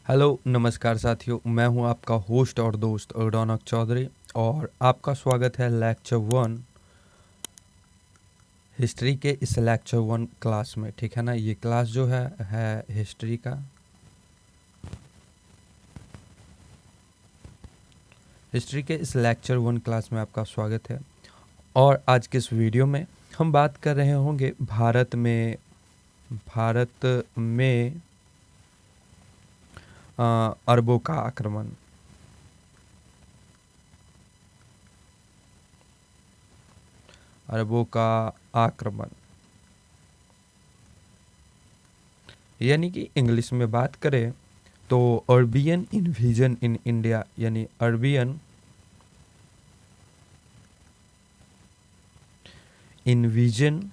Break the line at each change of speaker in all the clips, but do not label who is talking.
Hello नमस्कार साथियों, मैं हूं आपका होस्ट और दोस्त रौनक चौधरी और आपका स्वागत है लेक्चर 1 हिस्ट्री के इस लेक्चर 1 क्लास में। ठीक है ना। ये क्लास जो है हिस्ट्री का। हिस्ट्री के इस लेक्चर 1 क्लास में आपका स्वागत है और आज के इस वीडियो में हम बात कर रहे होंगे भारत में अरबों का आक्रमण। अरबों का आक्रमण यानी कि इंग्लिश में बात करें तो अरबियन इन्वीजन इन इंडिया, यानी अरबियन इन्वीजन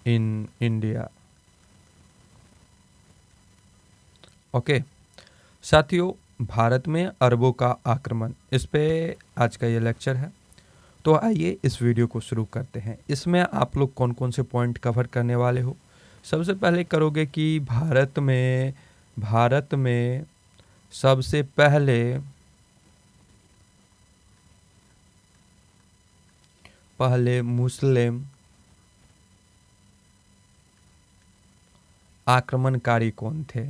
इन इंडिया। ओके साथियों, भारत में अरबों का आक्रमण, इस पे आज का ये लेक्चर है। तो आइए इस वीडियो को शुरू करते हैं। इसमें आप लोग कौन कौन से पॉइंट कवर करने वाले हो। सबसे पहले करोगे कि भारत में सबसे पहले मुस्लिम आक्रमणकारी कौन थे।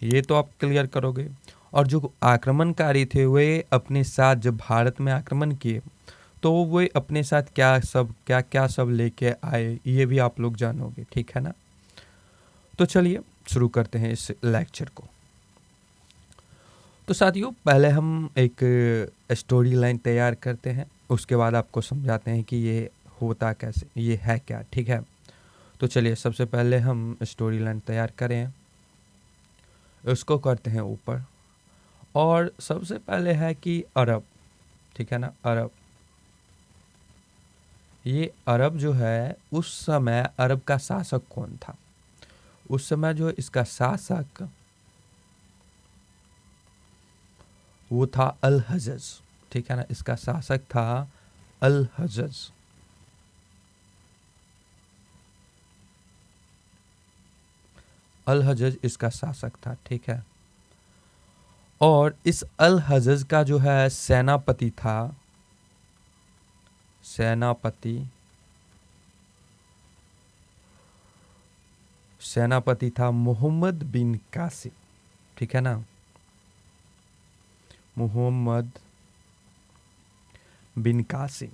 ये तो आप क्लियर करोगे। और जो आक्रमणकारी थे वे अपने साथ जब भारत में आक्रमण किए तो वे अपने साथ क्या सब लेके आए, ये भी आप लोग जानोगे। ठीक है ना। तो चलिए शुरू करते हैं इस लेक्चर को। तो साथियों, पहले हम एक स्टोरी लाइन तैयार करते हैं, उसके बाद आपको समझाते हैं कि ये होता कैसे, ये है क्या। ठीक है। तो चलिए सबसे पहले हम स्टोरी लाइन तैयार करें, उसको करते हैं ऊपर। और सबसे पहले है कि अरब। ठीक है ना। अरब, ये अरब जो है, उस समय अरब का शासक कौन था। उस समय जो इसका शासक वो था अल हज्जज। ठीक है ना। इसका शासक था अल हज्जज। अल हज्जज इसका शासक था। ठीक है। और इस अल हज्जज का जो है सेनापति था मोहम्मद बिन कासिम। ठीक है ना। मोहम्मद बिन कासिम।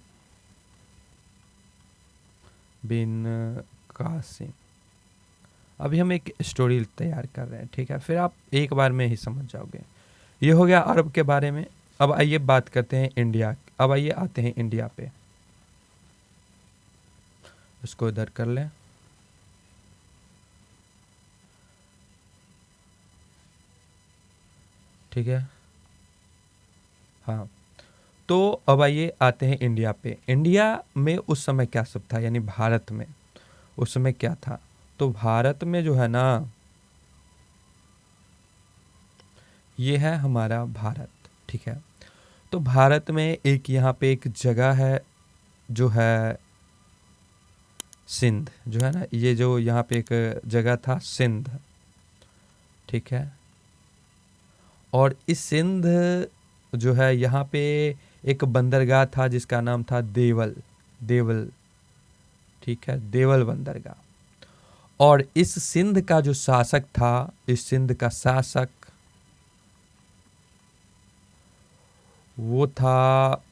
अभी हम एक स्टोरी तैयार कर रहे हैं। ठीक है। फिर आप एक बार में ही समझ जाओगे। ये हो गया अरब के बारे में। अब आइए बात करते हैं इंडिया। अब आइए आते हैं इंडिया पे। इसको इधर कर लें। ठीक है। हाँ, तो अब आइए आते हैं इंडिया पे। इंडिया में उस समय क्या सब था, यानी भारत में उस समय क्या था। तो भारत में जो है ना, ये है हमारा भारत। ठीक है। तो भारत में एक यहाँ पे एक जगह है जो है सिंध, जो है ना, ये जो यहाँ पे एक जगह था सिंध। ठीक है। और इस सिंध जो है, यहाँ पे एक बंदरगाह था जिसका नाम था देवल। ठीक है। देवल बंदरगाह। और इस सिंध का जो शासक था, इस सिंध का शासक वो था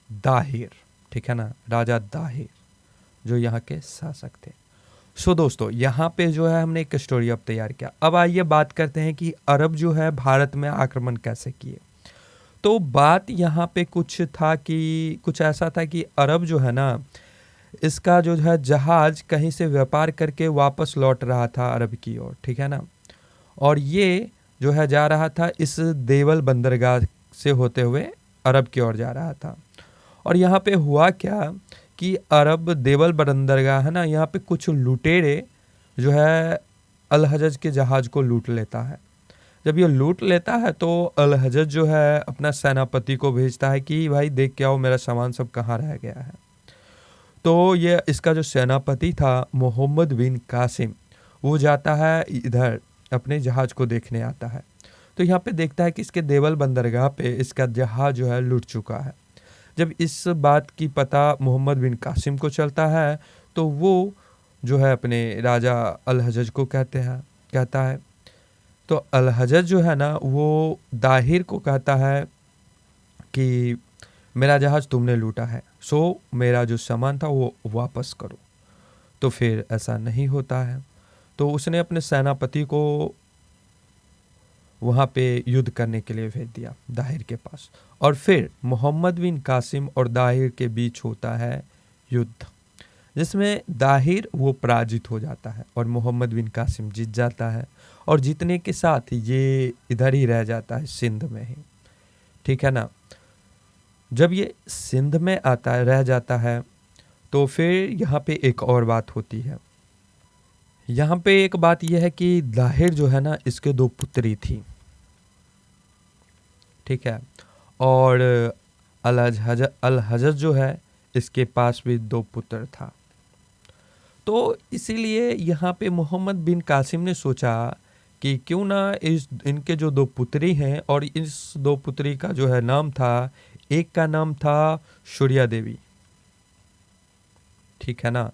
दाहिर। ठीक है ना। राजा दाहिर जो यहाँ के शासक थे। सो दोस्तों, यहाँ पे जो है हमने एक स्टोरी अब तैयार किया। अब आइए बात करते हैं कि अरब जो है भारत में आक्रमण कैसे किए। तो बात यहाँ पे कुछ ऐसा था कि अरब जो है ना, इसका जो है जहाज कहीं से व्यापार करके वापस लौट रहा था अरब की ओर। ठीक है ना। और ये जो है जा रहा था इस देवल बंदरगाह से होते हुए अरब की ओर जा रहा था। और यहाँ पे हुआ क्या कि अरब देवल बंदरगाह है ना, यहाँ पे कुछ लुटेरे जो है अल हज्जज के जहाज को लूट लेता है। जब ये लूट लेता है तो अल हजज जो है अपना सेनापति को भेजता है कि भाई देख के आओ मेरा सामान सब कहाँ रह गया है। तो ये इसका जो सेनापति था मोहम्मद बिन कासिम, वो जाता है इधर अपने जहाज को देखने आता है। तो यहाँ पे देखता है कि इसके देवल बंदरगाह पे इसका जहाज जो है लूट चुका है। जब इस बात की पता मोहम्मद बिन कासिम को चलता है तो वो जो है अपने राजा अल हजज को कहता है। तो अल हजज जो है ना वो दाहिर को कहता है कि मेरा जहाज तुमने लूटा है, सो मेरा जो सामान था वो वापस करो। तो फिर ऐसा नहीं होता है, तो उसने अपने सेनापति को वहाँ पे युद्ध करने के लिए भेज दिया दाहिर के पास। और फिर मोहम्मद बिन कासिम और दाहिर के बीच होता है युद्ध, जिसमें दाहिर वो पराजित हो जाता है और मोहम्मद बिन कासिम जीत जाता है। और जीतने के साथ ये इधर ही रह जाता है, सिंध में ही, ठीक है ना। जब ये सिंध में आता है, रह जाता है, तो फिर यहाँ पे एक और बात होती है। यहाँ पे एक बात यह है कि दाहिर जो है ना इसके दो पुत्री थी, ठीक है। और अल हजज जो है इसके पास भी दो पुत्र था। तो इसीलिए यहाँ पे मोहम्मद बिन कासिम ने सोचा कि क्यों ना इनके जो दो पुत्री हैं, और इस दो पुत्री का जो है नाम था, एक का नाम था सूर्या देवी, ठीक है ना,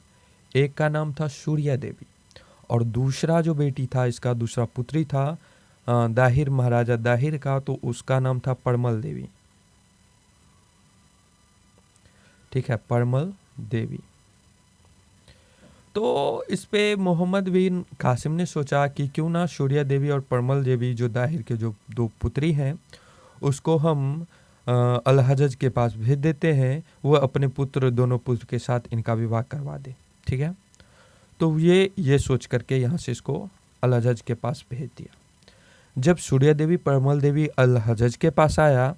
एक का नाम था सूर्या देवी, और दूसरा जो बेटी था इसका, दूसरा पुत्री था दाहिर, महाराजा दाहिर का, तो उसका नाम था परमल देवी, ठीक है, परमल देवी। तो इस पे मोहम्मद बिन कासिम ने सोचा कि क्यों ना सूर्या देवी और परमल देवी जो दाहिर के जो दो पुत्री हैं उसको हम अल हजज के पास भेज देते हैं, वो अपने पुत्र, दोनों पुत्र के साथ इनका विवाह करवा दे, ठीक है। तो ये सोच करके यहाँ से इसको अल हजज के पास भेज दिया। जब सूर्या देवी परमल देवी अल हजज के पास आया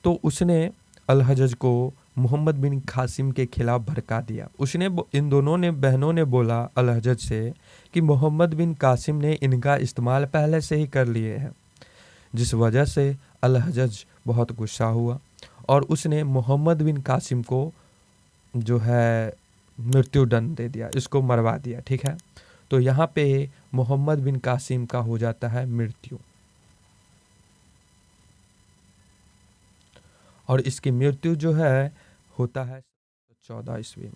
तो उसने अल हजज को मोहम्मद बिन कासिम के खिलाफ भड़का दिया। उसने इन दोनों ने बहनों ने बोला अल हजज से कि मोहम्मद बिन कासिम ने इनका इस्तेमाल पहले से ही कर लिए हैं, जिस वजह से अल हजज बहुत गुस्सा हुआ और उसने मोहम्मद बिन कासिम को जो है मृत्युदंड दे दिया, इसको मरवा दिया, ठीक है। तो यहाँ पे मोहम्मद बिन कासिम का हो जाता है मृत्यु, और इसकी मृत्यु जो है होता है 14 ईस्वी में,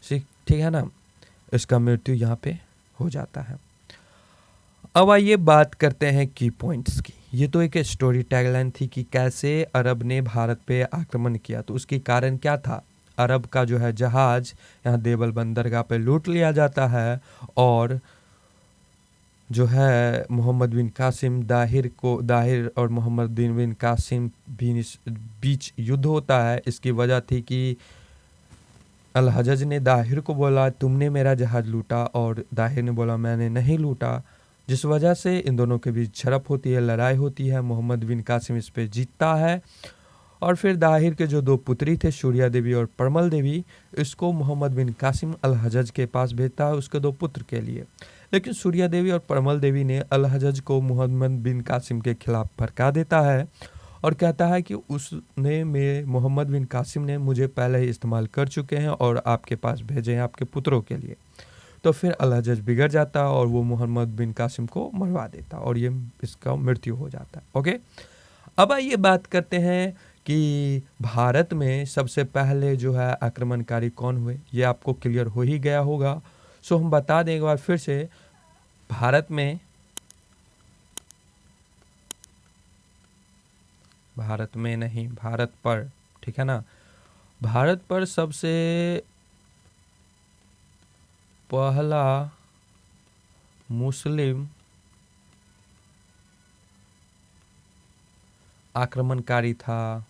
ठीक है ना। इसका मृत्यु यहाँ पे हो जाता है। अब आइए बात करते हैं की पॉइंट्स की। ये तो एक स्टोरी टैगलाइन थी कि कैसे अरब ने भारत पे आक्रमण किया, तो उसकी कारण क्या था। अरब का जो है जहाज यहाँ देवल बंदरगाह पे लूट लिया जाता है, और जो है मोहम्मद बिन कासिम दाहिर और मोहम्मद बिन कासिम बीच युद्ध होता है। इसकी वजह थी कि अल हजज ने दाहिर को बोला तुमने मेरा जहाज लूटा, और दाहिर ने बोला मैंने नहीं लूटा, जिस वजह से इन दोनों के बीच झड़प होती है, लड़ाई होती है। मोहम्मद बिन कासिम इस पे जीतता है, और फिर दाहिर के जो दो पुत्री थे सूर्या देवी और परमल देवी, इसको मोहम्मद बिन कासिम अल हजज के पास भेजता है उसके दो पुत्र के लिए। लेकिन सूर्या देवी और परमल देवी ने अल हजज को मोहम्मद बिन कासिम के खिलाफ भड़का देता है और कहता है कि मोहम्मद बिन कासिम ने मुझे पहले ही इस्तेमाल कर चुके हैं और आपके पास भेजे हैं आपके पुत्रों के लिए। तो फिर अल हजज बिगड़ जाता है और वो मोहम्मद बिन कासिम को मरवा देता और ये इसका मृत्यु हो जाता है। ओके, अब आइए बात करते हैं कि भारत में सबसे पहले जो है आक्रमणकारी कौन हुए। ये आपको क्लियर हो ही गया होगा, सो हम बता दें एक बार फिर से। भारत में नहीं, भारत पर, ठीक है ना, भारत पर सबसे पहला मुस्लिम आक्रमणकारी था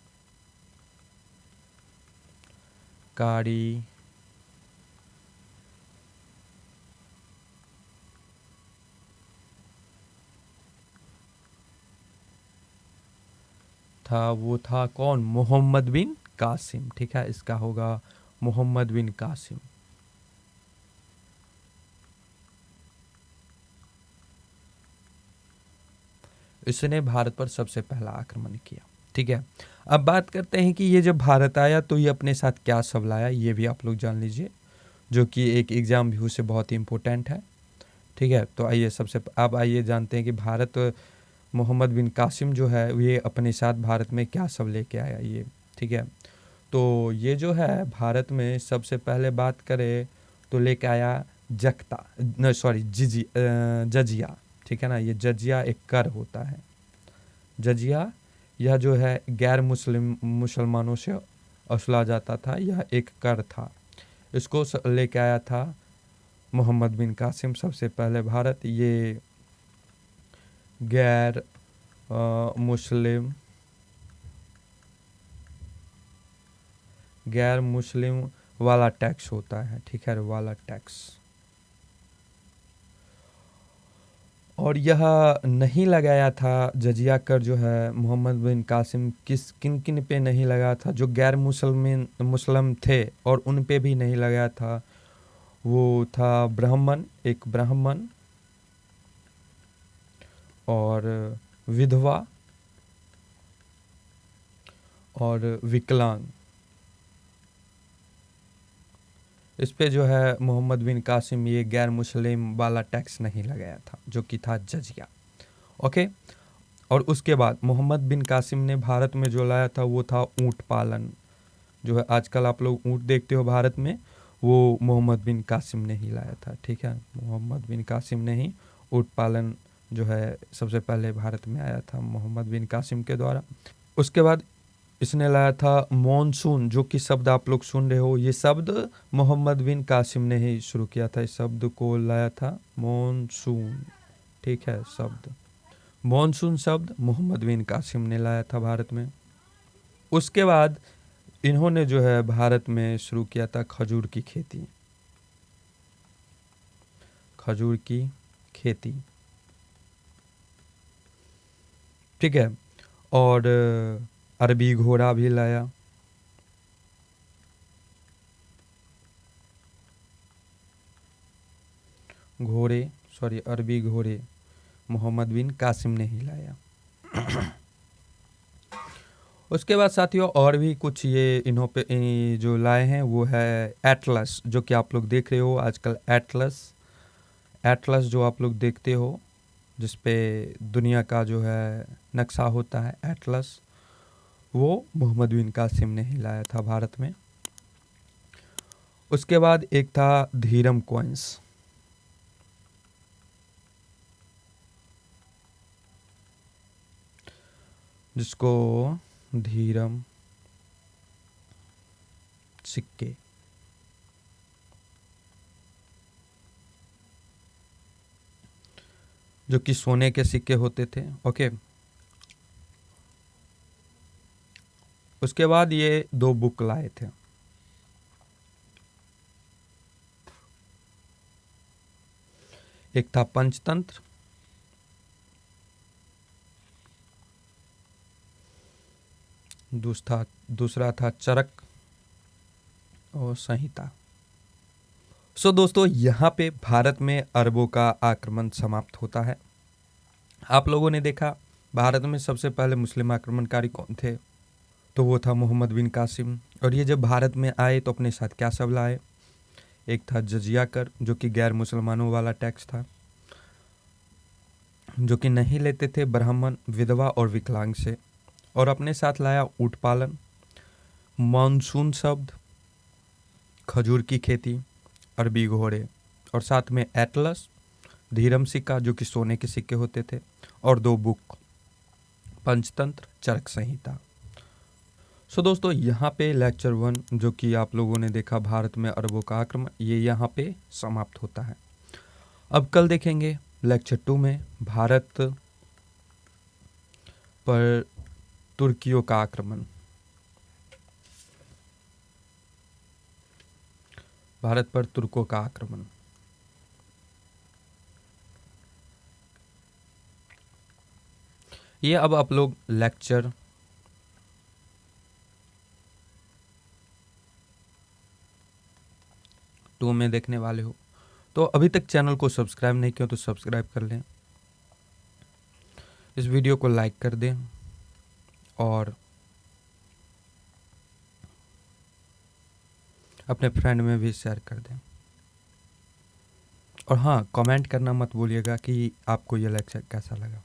वो था कौन? मोहम्मद बिन कासिम, ठीक है, इसका होगा मोहम्मद बिन कासिम। इसने भारत पर सबसे पहला आक्रमण किया। ठीक है, अब बात करते हैं कि ये जब भारत आया तो ये अपने साथ क्या सब लाया, ये भी आप लोग जान लीजिए, जो कि एक एग्जाम व्यू से बहुत ही इम्पोर्टेंट है। ठीक है, तो आइए अब आइए जानते हैं कि मोहम्मद बिन कासिम जो है ये अपने साथ भारत में क्या सब लेके आया ये। ठीक है, तो ये जो है भारत में सबसे पहले बात करें तो लेके आया जजिया। ठीक है ना, ये जजिया एक कर होता है। जजिया यह जो है गैर मुसलमानों से वसूला जाता था, यह एक कर था। इसको लेके आया था मोहम्मद बिन कासिम सबसे पहले भारत। ये गैर मुस्लिम वाला टैक्स होता है। ठीक है, वाला टैक्स। और यह नहीं लगाया था जजिया कर जो है मोहम्मद बिन कासिम किन किन पे नहीं लगाया था, जो गैर मुस्लिम थे और उन पे भी नहीं लगाया था। वो था एक ब्राह्मण और विधवा और विकलांग। इस पे जो है मोहम्मद बिन कासिम ये गैर मुस्लिम वाला टैक्स नहीं लगाया था, जो कि था जजिया। ओके, और उसके बाद मोहम्मद बिन कासिम ने भारत में जो लाया था वो था ऊँट पालन। जो है आजकल आप लोग ऊँट देखते हो भारत में, वो मोहम्मद बिन कासिम ने ही लाया था। ठीक है, मोहम्मद बिन कासिम ने ही ऊँट पालन जो है सबसे पहले भारत में आया था मोहम्मद बिन कासिम के द्वारा। उसके बाद इसने लाया था मॉनसून, जो कि शब्द आप लोग सुन रहे हो, ये शब्द मोहम्मद बिन कासिम ने ही शुरू किया था। इस शब्द को लाया था मॉनसून। ठीक है, मॉनसून शब्द मोहम्मद बिन कासिम ने लाया था भारत में। उसके बाद इन्होंने जो है भारत में शुरू किया था खजूर की खेती। ठीक है, और अरबी घोड़ा भी लाया। अरबी घोड़े मोहम्मद बिन कासिम ने ही लाया। उसके बाद साथियों और भी कुछ ये जो लाए हैं वो है एटलस, जो कि आप लोग देख रहे हो आजकल। एटलस जो आप लोग देखते हो, जिस पे दुनिया का जो है नक्शा होता है, एटलस, वो मोहम्मद बिन कासिम ने ही लाया था भारत में। उसके बाद एक था धीरम कॉइन्स, जिसको धीरम सिक्के, जो कि सोने के सिक्के होते थे। ओके, उसके बाद ये 2 बुक लाए थे। एक था पंचतंत्र, दूसरा था चरक और संहिता। सो दोस्तों, यहाँ पे भारत में अरबों का आक्रमण समाप्त होता है। आप लोगों ने देखा भारत में सबसे पहले मुस्लिम आक्रमणकारी कौन थे, तो वो था मोहम्मद बिन कासिम। और ये जब भारत में आए तो अपने साथ क्या सब लाए। एक था जजिया कर, जो कि गैर मुसलमानों वाला टैक्स था, जो कि नहीं लेते थे ब्राह्मण, विधवा और विकलांग से। और अपने साथ लाया ऊँट पालन, मानसून शब्द, खजूर की खेती, अरबी घोड़े, और साथ में एटलस, धीरम सिक्का, जो कि सोने के सिक्के होते थे, और 2 बुक, पंचतंत्र, चरक संहिता। सो दोस्तों, यहाँ पे लेक्चर 1 जो कि आप लोगों ने देखा भारत में अरबों का आक्रमण, ये यहाँ पे समाप्त होता है। अब कल देखेंगे लेक्चर 2 में भारत पर तुर्कियों का आक्रमण। भारत पर तुर्कों का आक्रमण। ये अब आप लोग लेक्चर टू में देखने वाले हो। तो अभी तक चैनल को सब्सक्राइब नहीं किया तो सब्सक्राइब कर लें। इस वीडियो को लाइक कर दें और अपने फ्रेंड में भी शेयर कर दें। और हाँ, कमेंट करना मत भूलिएगा कि आपको ये लेक्चर कैसा लगा।